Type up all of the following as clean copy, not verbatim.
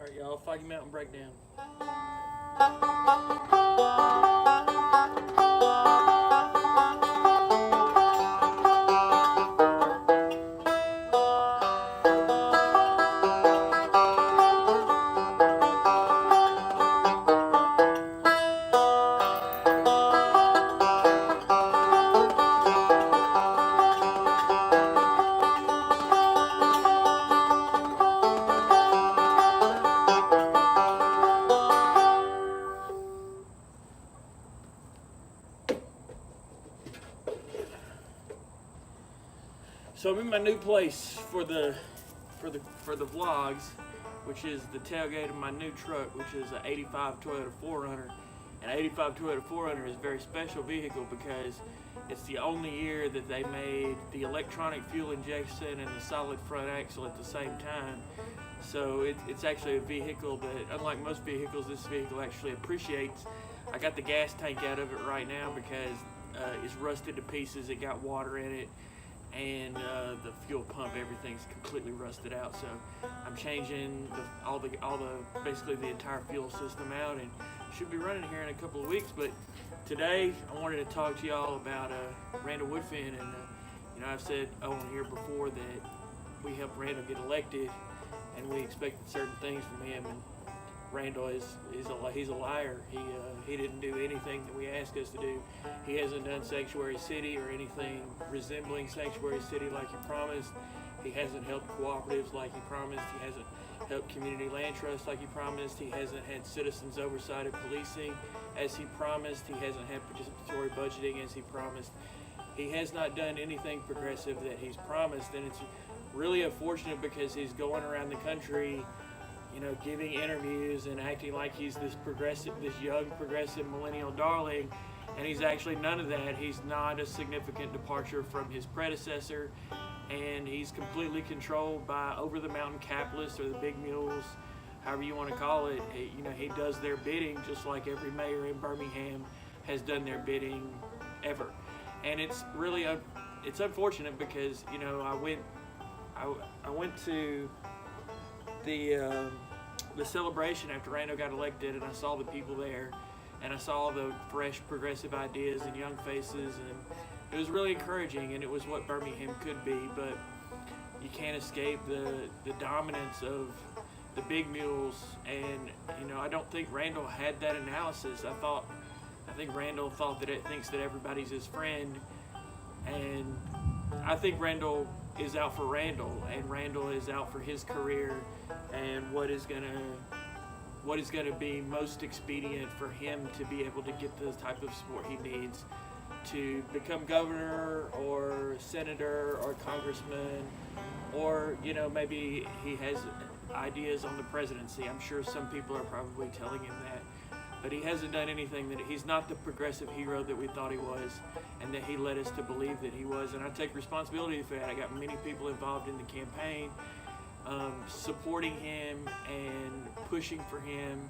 Alright, y'all, Foggy Mountain Breakdown. So I'm in my new place for the vlogs, which is the tailgate of my new truck, which is an 85 Toyota 4Runner. An 85 Toyota 4Runner is a very special vehicle because it's the only year that they made the electronic fuel injection and the solid front axle at the same time. So it's actually a vehicle that, unlike most vehicles, this vehicle actually appreciates. I got the gas tank out of it right now because it's rusted to pieces. It got water in it, and the fuel pump, everything's completely rusted out. So I'm changing basically the entire fuel system out, and should be running here in a couple of weeks. But today I wanted to talk to y'all about Randall Woodfin, and I've said on here before that we helped Randall get elected, and we expected certain things from him, and Randall he's a liar. He didn't do anything that we asked us to do. He hasn't done Sanctuary City or anything resembling Sanctuary City like he promised. He hasn't helped cooperatives like he promised. He hasn't helped community land trust like he promised. He hasn't had citizens oversight of policing as he promised. He hasn't had participatory budgeting as he promised. He has not done anything progressive that he's promised, and it's really unfortunate because he's going around the country giving interviews and acting like he's this young progressive millennial darling, and he's actually none of that. He's not a significant departure from his predecessor, and he's completely controlled by over-the-mountain capitalists or the big mules, however you want to call it. He does their bidding just like every mayor in Birmingham has done their bidding ever, and it's really it's unfortunate because I went to the celebration after Randall got elected, and I saw the people there, and I saw the fresh progressive ideas and young faces, and it was really encouraging, and it was what Birmingham could be. But you can't escape the dominance of the big mules, and I don't think Randall had that analysis. I think Randall thought that it thinks that everybody's his friend, and I think Randall is out for Randall, and Randall is out for his career and what is gonna be most expedient for him to be able to get the type of support he needs to become governor or senator or congressman, or maybe he has ideas on the presidency. I'm sure some people are probably telling him that, but he hasn't done anything. That he's not the progressive hero that we thought he was, and that he led us to believe that he was. And I take responsibility for that. I got many people involved in the campaign, supporting him and pushing for him,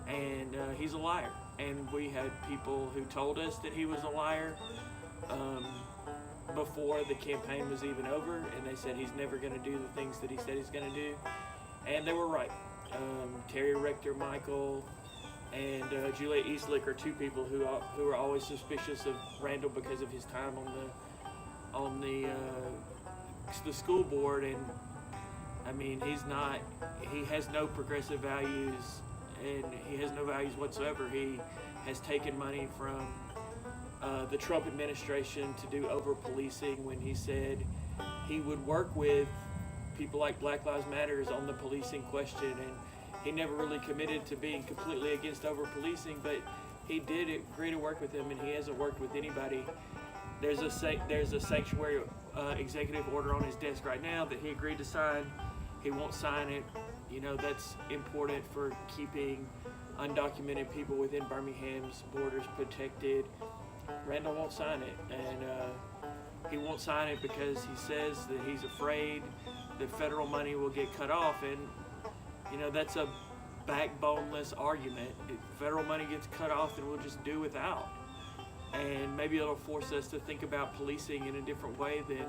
and he's a liar. And we had people who told us that he was a liar before the campaign was even over, and they said he's never going to do the things that he said he's going to do, and they were right. Terry Rector Michael and Juliet Eastlick are two people who are always suspicious of Randall because of his time on the school board. And I mean, he has no progressive values, and he has no values whatsoever. He has taken money from the Trump administration to do over-policing when he said he would work with people like Black Lives Matter on the policing question, and he never really committed to being completely against over-policing, but he did agree to work with him, and he hasn't worked with anybody. There's a sanctuary executive order on his desk right now that he agreed to sign. He won't sign it. That's important for keeping undocumented people within Birmingham's borders protected. Randall won't sign it, and he won't sign it because he says that he's afraid that federal money will get cut off, and that's a backboneless argument. If federal money gets cut off, then we'll just do without, and maybe it'll force us to think about policing in a different way than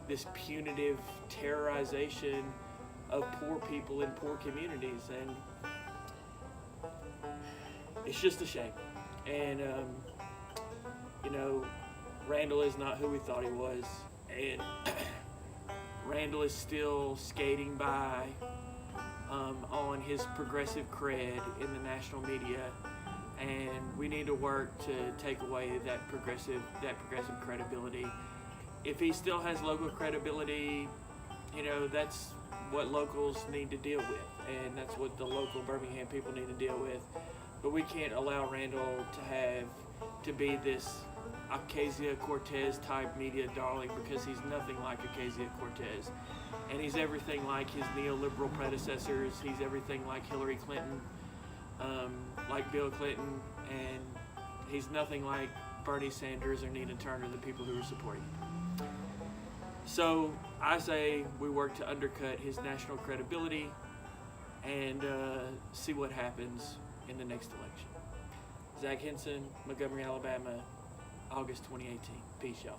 this punitive terrorization of poor people in poor communities, and it's just a shame. And you know, Randall is not who we thought he was, and Randall is still skating by on his progressive cred in the national media, and we need to work to take away that progressive credibility. If he still has local credibility, you know, that's what locals need to deal with, and that's what the local Birmingham people need to deal with. But we can't allow Randall to be this Ocasio-Cortez type media darling, because he's nothing like Ocasio-Cortez, and he's everything like his neoliberal predecessors. He's everything like Hillary Clinton, like Bill Clinton, and he's nothing like Bernie Sanders or Nina Turner, the people who are supporting him. So I say we work to undercut his national credibility and see what happens in the next election. Zach Henson, Montgomery, Alabama, August 2018. Peace, y'all.